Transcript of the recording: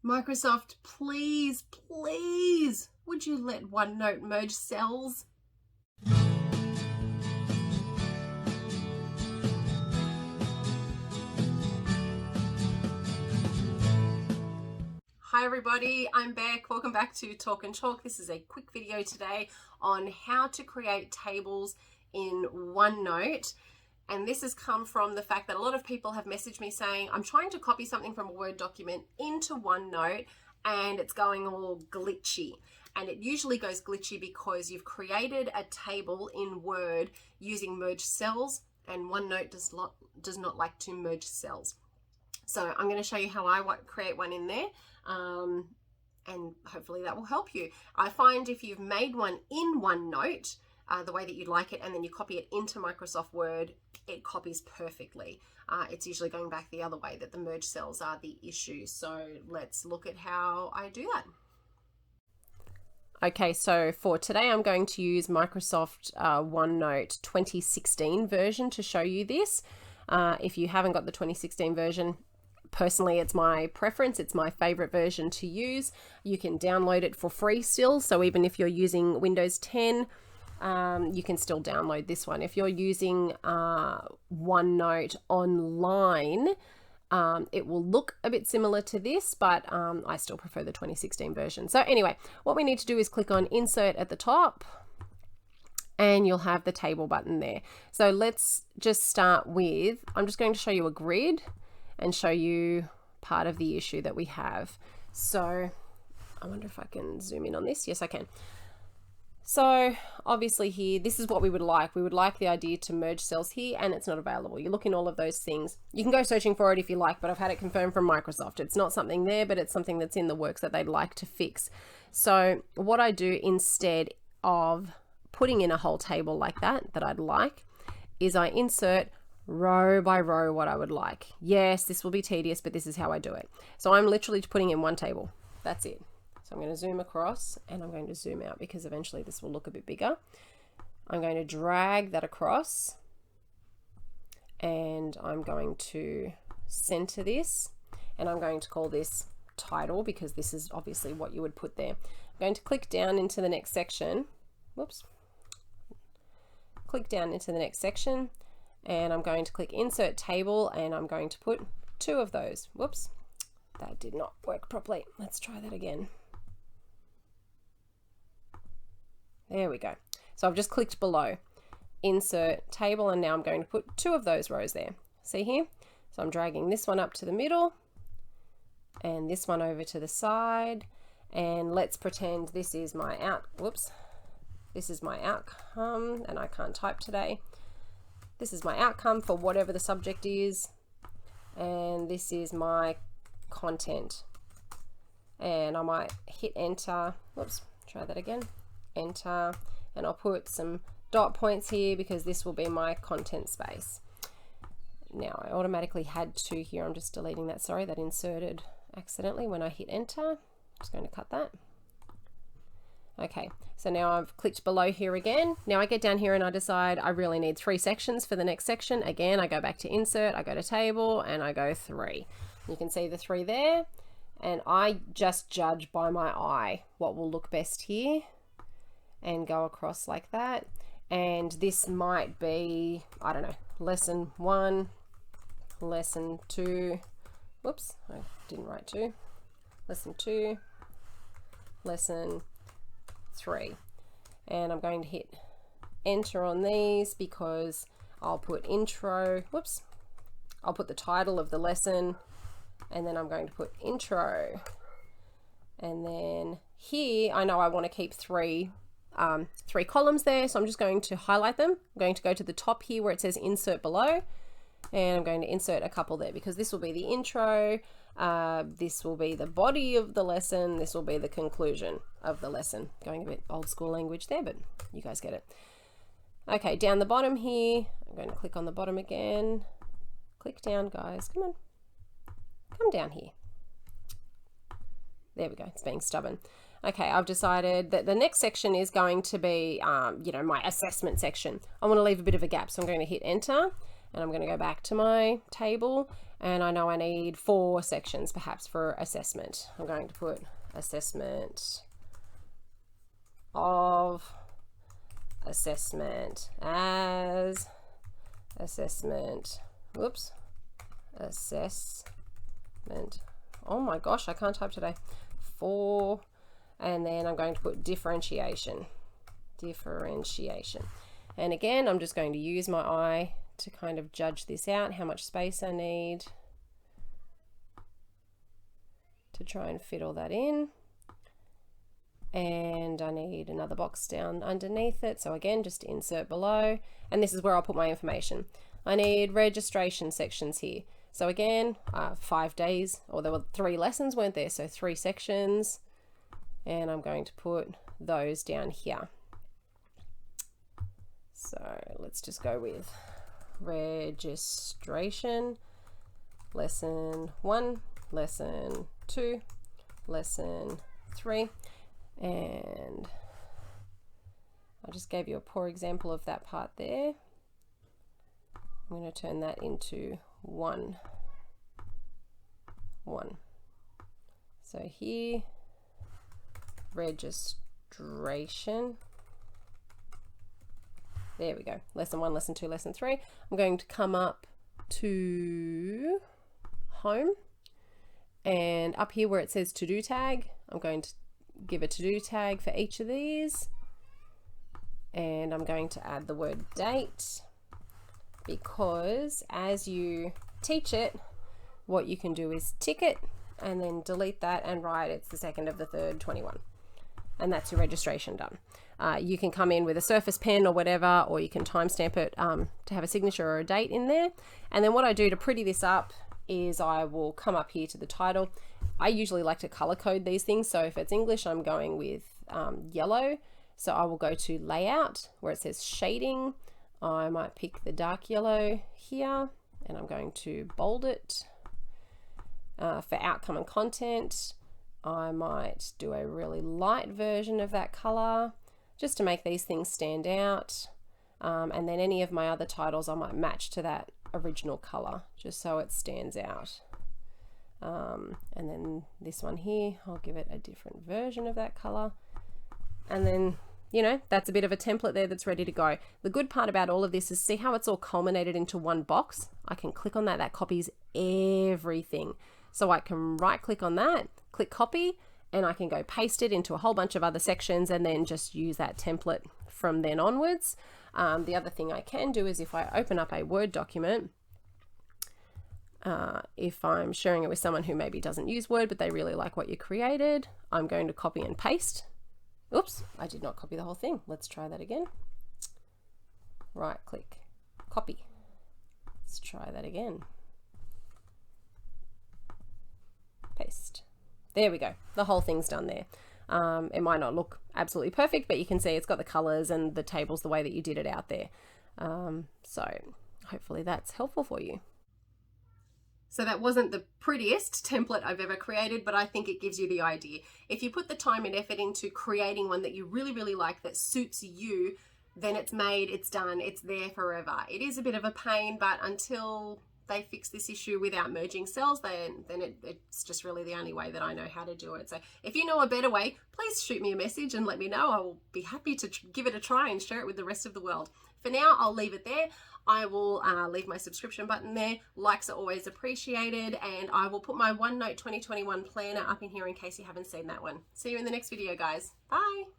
Microsoft, please, please, would you let OneNote merge cells? Hi everybody, I'm back. Welcome back to Talk and Chalk. This is a quick video today on how to create tables in OneNote. And this has come from the fact that a lot of people have messaged me saying, I'm trying to copy something from a Word document into OneNote and it's going all glitchy. And it usually goes glitchy because you've created a table in Word using merge cells, and OneNote does not like to merge cells. So I'm going to show you how I create one in there, and hopefully that will help you. I find if you've made one in OneNote, the way that you'd like it, and then you copy it into Microsoft Word, it copies perfectly. It's usually going back the other way that the merge cells are the issue. So let's look at how I do that. Okay, so for today I'm going to use Microsoft OneNote 2016 version to show you this. If you haven't got the 2016 version, personally it's my preference, it's my favorite version to use. You can download it for free still, so even if you're using Windows 10, you can still download this one. If you're using OneNote online, it will look a bit similar to this, but I still prefer the 2016 version. So anyway, what we need to do is click on Insert at the top, and you'll have the table button there. So let's just start with, I'm just going to show you a grid and show you part of the issue that we have. So I wonder if I can zoom in on this. Yes, I can. So obviously here, this is what we would like. We would like the idea to merge cells here, and it's not available. You look in all of those things. You can go searching for it if you like, but I've had it confirmed from Microsoft. It's not something there, but it's something that's in the works that they'd like to fix. So what I do instead of putting in a whole table like that I'd like, is I insert row by row what I would like. Yes, this will be tedious, but this is how I do it. So I'm literally putting in one table. That's it. So I'm going to zoom across and I'm going to zoom out because eventually this will look a bit bigger. I'm going to drag that across and I'm going to center this, and I'm going to call this title because this is obviously what you would put there. I'm going to click down into the next section. Whoops. Click down into the next section, and I'm going to click Insert Table, and I'm going to put 2 of those. Whoops, that did not work properly. Let's try that again. There we go. So I've just clicked below Insert Table, and now I'm going to put 2 of those rows there. See here? So I'm dragging this one up to the middle and this one over to the side, and let's pretend this is my this is my outcome, and I can't type today. This is my outcome for whatever the subject is, and this is my content. And I might hit enter. Whoops, try that again. Enter, and I'll put some dot points here because this will be my content space. Now I automatically had 2 here. I'm just deleting that. Sorry, that inserted accidentally when I hit enter. I'm just going to cut that. Okay, so now I've clicked below here again. Now I get down here and I decide I really need 3 sections for the next section. Again, I go back to insert, I go to table, and I go 3. You can see the 3 there, and I just judge by my eye what will look best here and go across like that. And this might be, I don't know, lesson 1, lesson 2, whoops, I didn't write 2, lesson 2, lesson 3, and I'm going to hit enter on these because I'll put intro, whoops, I'll put the title of the lesson, and then I'm going to put intro, and then here I know I want to keep 3 columns there, so I'm just going to highlight them. I'm going to go to the top here where it says insert below, and I'm going to insert a couple there because this will be the intro, this will be the body of the lesson, this will be the conclusion of the lesson. Going a bit old school language there, but you guys get it. Okay, down the bottom here, I'm going to click on the bottom again. Click down, guys, come on. Come down here. There we go, it's being stubborn. Okay, I've decided that the next section is going to be, you know, my assessment section. I want to leave a bit of a gap, so I'm going to hit enter, and I'm going to go back to my table, And I know I need 4 sections perhaps for assessment. I'm going to put assessment of, assessment as, assessment, whoops, assessment, oh my gosh, I can't type today, 4, and then I'm going to put differentiation. And again, I'm just going to use my eye to kind of judge this out, how much space I need to try and fit all that in. And I need another box down underneath it. So again, just insert below, and this is where I'll put my information. I need registration sections here. So again, 5 days, or there were 3 lessons, weren't there? So 3 sections, and I'm going to put those down here. So let's just go with registration, lesson 1, lesson 2, lesson 3, and I just gave you a poor example of that part there. I'm going to turn that into 1. So here, registration. There we go. Lesson 1, lesson 2, lesson 3. I'm going to come up to home, and up here where it says to do tag, I'm going to give a to do tag for each of these, and I'm going to add the word date, because as you teach it, what you can do is tick it and then delete that and write it's the 2nd of the 3rd, 21. And that's your registration done. You can come in with a Surface pen or whatever, or you can timestamp it to have a signature or a date in there. And then what I do to pretty this up is I will come up here to the title. I usually like to color code these things. So if it's English, I'm going with yellow. So I will go to layout where it says shading. I might pick the dark yellow here, and I'm going to bold it. For outcome and content, I might do a really light version of that color just to make these things stand out. And then any of my other titles I might match to that original color just so it stands out. And then this one here, I'll give it a different version of that color. And then, you know, that's a bit of a template there that's ready to go. The good part about all of this is see how it's all culminated into one box. I can click on that, that copies everything. So I can right click on that, click copy, and I can go paste it into a whole bunch of other sections and then just use that template from then onwards. The other thing I can do is if I open up a Word document, if I'm sharing it with someone who maybe doesn't use Word but they really like what you created, I'm going to copy and paste. Oops, I did not copy the whole thing. Let's try that again. Right click, copy. Let's try that again. Paste. There we go. The whole thing's done there. It might not look absolutely perfect, but you can see it's got the colors and the tables the way that you did it out there. So hopefully that's helpful for you. So that wasn't the prettiest template I've ever created, but I think it gives you the idea. If you put the time and effort into creating one that you really, really like, that suits you, then it's made, it's done, it's there forever. It is a bit of a pain, but until they fix this issue without merging cells, then it's just really the only way that I know how to do it. So if you know a better way, please shoot me a message and let me know. I will be happy to give it a try and share it with the rest of the world. For now, I'll leave it there. I will leave my subscription button there. Likes are always appreciated, and I will put my OneNote 2021 planner up in here in case you haven't seen that one. See you in the next video, guys. Bye.